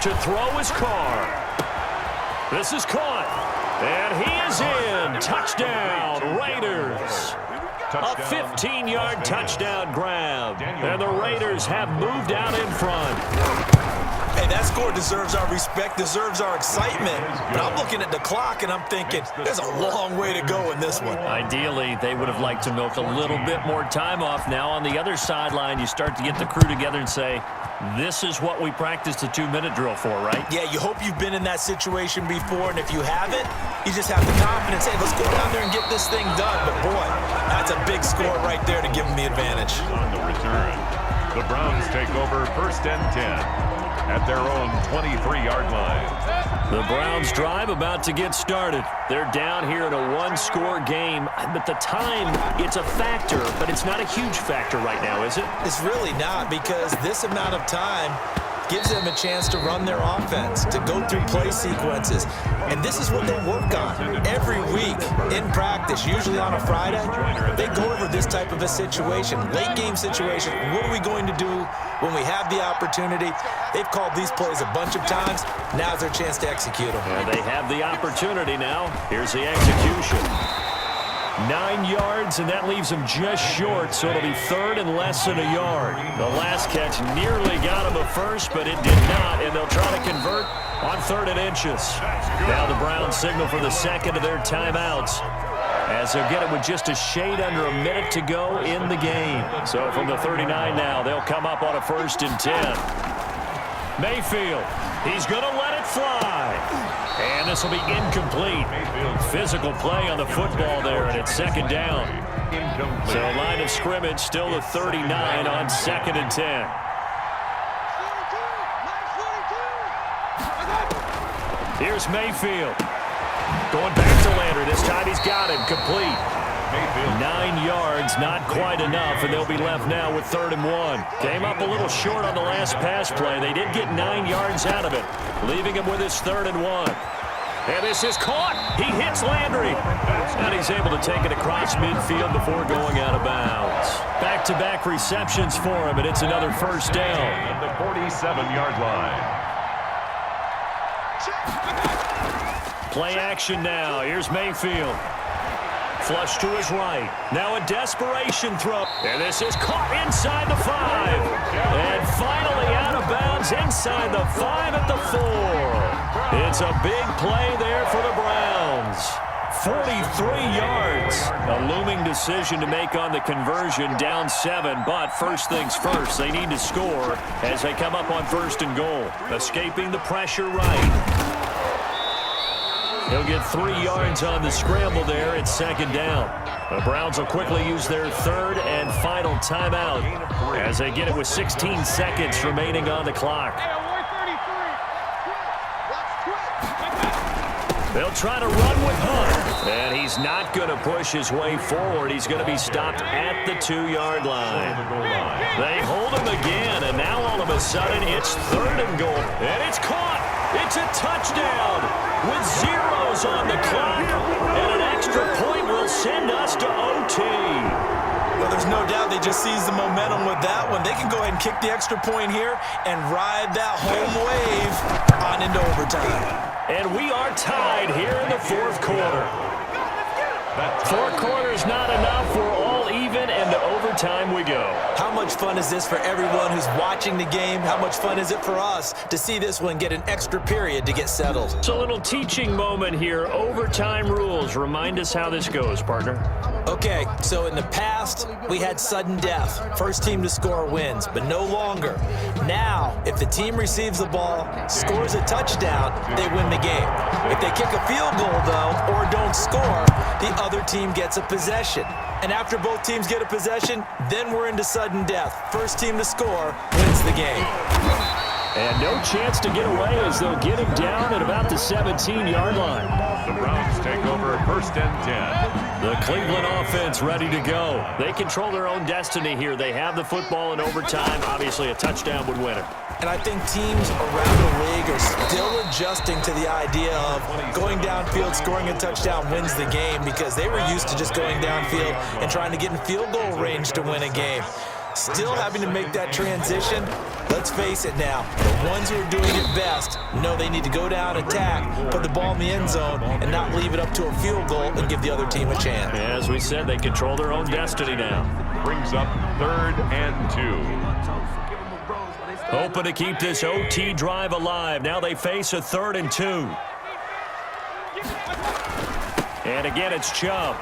To throw his car. This is caught. And he is in. Touchdown, Raiders. A 15-yard touchdown grab. And the Raiders have moved out in front. Hey, that score deserves our respect, deserves our excitement. But I'm looking at the clock, and I'm thinking, there's a long way to go in this one. Ideally, they would have liked to milk a little bit more time off. Now on the other sideline, you start to get the crew together and say, this is what we practiced a 2-minute drill for, right? Yeah, you hope you've been in that situation before, and if you haven't, you just have the confidence, hey, let's go down there and get this thing done. But, boy, that's a big score right there to give them the advantage. On the return, the Browns take over 1st and 10. At their own 23-yard line. The Browns drive about to get started. They're down here in a one-score game. But the time, it's a factor, but it's not a huge factor right now, is it? It's really not, because this amount of time gives them a chance to run their offense, to go through play sequences. And this is what they work on every week in practice, usually on a Friday. They go over this type of a situation, late game situation. What are we going to do when we have the opportunity? They've called these plays a bunch of times. Now's their chance to execute them. And they have the opportunity now. Here's the execution. 9 yards, and that leaves him just short, so it'll be 3rd and less than a yard. The last catch nearly got him a first, but it did not, and they'll try to convert on 3rd and inches. Now the Browns signal for the second of their timeouts, as they'll get it with just a shade under a minute to go in the game. So from the 39 now, they'll come up on a 1st and 10. Mayfield, he's going to let it fly. And this will be incomplete. Physical play on the football there, and it's 2nd down. So line of scrimmage still the 39 on 2nd and 10. Here's Mayfield. Going back to Landry. This time he's got him. Complete. 9 yards, not quite enough, and they'll be left now with 3rd and 1. Came up a little short on the last pass play. They did get 9 yards out of it, leaving him with his 3rd and 1. And this is caught. He hits Landry. And he's able to take it across midfield before going out of bounds. Back-to-back receptions for him, and it's another 1st down. At the 47-yard line. Play action now. Here's Mayfield. Flush to his right. Now a desperation throw. And this is caught inside the 5. And finally out of bounds inside the 5 at the 4. It's a big play there for the Browns. 43 yards. A looming decision to make on the conversion, down 7. But first things first, they need to score as they come up on 1st and goal. Escaping the pressure right. He'll get 3 yards on the scramble there. It's 2nd down. The Browns will quickly use their 3rd and final timeout as they get it with 16 seconds remaining on the clock. They'll try to run with Hunt, and he's not going to push his way forward. He's going to be stopped at the 2-yard line. They hold him again, and now all of a sudden it's 3rd and goal, and it's caught. It's a touchdown with zeros on the clock, and an extra point will send us to OT. Well, there's no doubt they just seized the momentum with that one. They can go ahead and kick the extra point here and ride that home wave on into overtime. And we are tied here in the 4th quarter. 4 quarters not enough. We're all even, and to overtime we go. How much fun is this for everyone who's watching the game? How much fun is it for us to see this one get an extra period to get settled? It's a little teaching moment here. Overtime rules. Remind us how this goes, partner. Okay, so in the past, we had sudden death. First team to score wins, but no longer. Now, if the team receives the ball, scores a touchdown, they win the game. If they kick a field goal, though, or don't score, the other team gets a possession. And after both teams get a possession, then we're into sudden death. First team to score wins the game. And no chance to get away as they'll get him down at about the 17-yard line. The Browns take over 1st and 10. The Cleveland offense ready to go. They control their own destiny here. They have the football in overtime. Obviously, a touchdown would win it. And I think teams around the league are still adjusting to the idea of going downfield, scoring a touchdown wins the game, because they were used to just going downfield and trying to get in field goal range to win a game. Still having to make that transition. Let's face it now, the ones who are doing it best know they need to go down, attack, put the ball in the end zone, and not leave it up to a field goal and give the other team a chance. As we said, they control their own destiny now. Brings up 3rd and 2. Hoping to keep this OT drive alive. Now they face a 3rd and 2. And again, it's Chubb.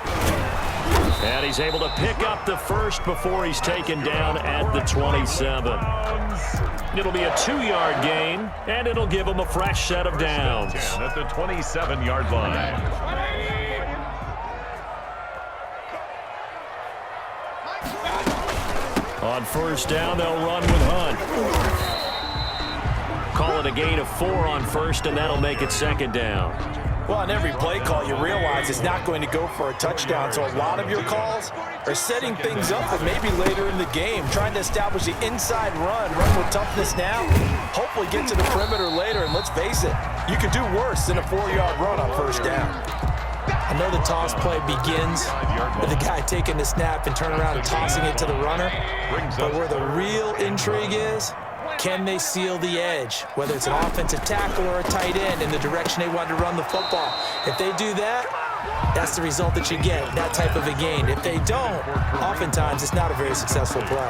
And he's able to pick up the first before he's taken down at the 27. It'll be a 2-yard gain, and it'll give him a fresh set of downs. At the 27-yard line. On 1st down, they'll run with Hunt. Call it a gain of 4 on 1st, and that'll make it 2nd down. Well, on every play call, you realize it's not going to go for a touchdown, so a lot of your calls are setting things up for maybe later in the game, trying to establish the inside run with toughness now, hopefully get to the perimeter later, and let's face it, you could do worse than a 4-yard run on 1st down. I know the toss play begins with the guy taking the snap and turn around and tossing it to the runner, but where the real intrigue is, can they seal the edge, whether it's an offensive tackle or a tight end in the direction they want to run the football? If they do that, that's the result that you get, that type of a gain. If they don't, oftentimes it's not a very successful play.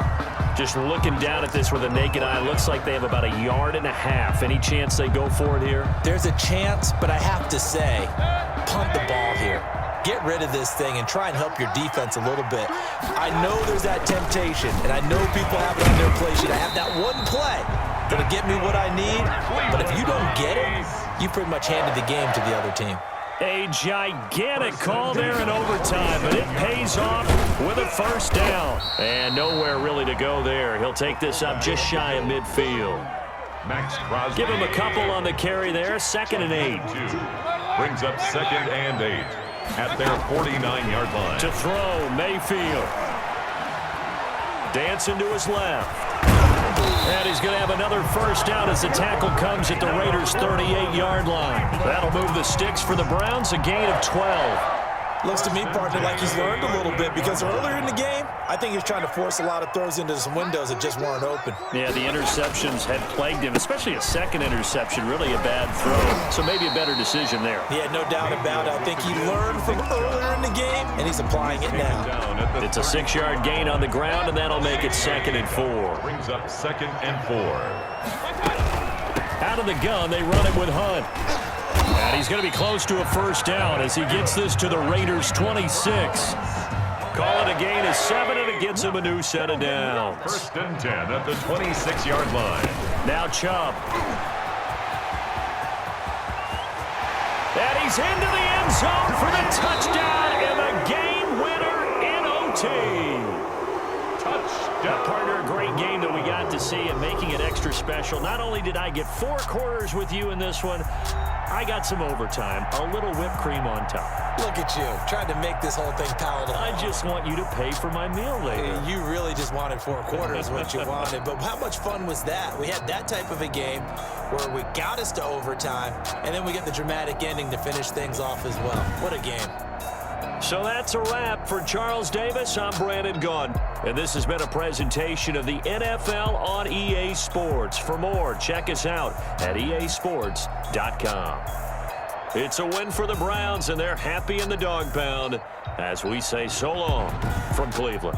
Just looking down at this with a naked eye, looks like they have about 1.5 yards. Any chance they go for it here? There's a chance, but I have to say, punt the ball here. Get rid of this thing and try and help your defense a little bit. I know there's that temptation, and I know people have it on their play sheet. I have that one play that'll get me what I need, but if you don't get it, you pretty much handed the game to the other team. A gigantic call there in overtime, but it pays off with a 1st down. And nowhere really to go there. He'll take this up just shy of midfield. Max Crosby. Give him a couple on the carry there. 2nd and 8. Brings up 2nd and 8 at their 49-yard line. To throw, Mayfield. Dancing to his left. And he's going to have another 1st down as the tackle comes at the Raiders' 38-yard line. That'll move the sticks for the Browns, a gain of 12. Looks to me, partner, like he's learned a little bit because earlier in the game, I think he's trying to force a lot of throws into some windows that just weren't open. Yeah, the interceptions had plagued him, especially a 2nd interception, really a bad throw. So maybe a better decision there. Yeah, no doubt about it. I think he learned from earlier in the game, and he's applying it now. It's a 6-yard gain on the ground, and that'll make it 2nd and 4. Brings up 2nd and 4. Out of the gun, they run it with Hunt. And he's going to be close to a 1st down as he gets this to the Raiders' 26. Call it a gain of 7, and it gets him a new set of downs. 1st and 10 at the 26-yard line. Now Chubb. And he's into the end zone for the touchdown and the game winner in OT. Touchdown. Partner, a great game that we got to see and making it extra special. Not only did I get 4 quarters with you in this one, I got some overtime, a little whipped cream on top. Look at you, trying to make this whole thing palatable. I just want you to pay for my meal later. You really just wanted 4 quarters, what you wanted. But how much fun was that? We had that type of a game where we got us to overtime, and then we get the dramatic ending to finish things off as well. What a game. So that's a wrap for Charles Davis. I'm Brandon Gunn. And this has been a presentation of the NFL on EA Sports. For more, check us out at easports.com. It's a win for the Browns, and they're happy in the dog pound as we say so long from Cleveland.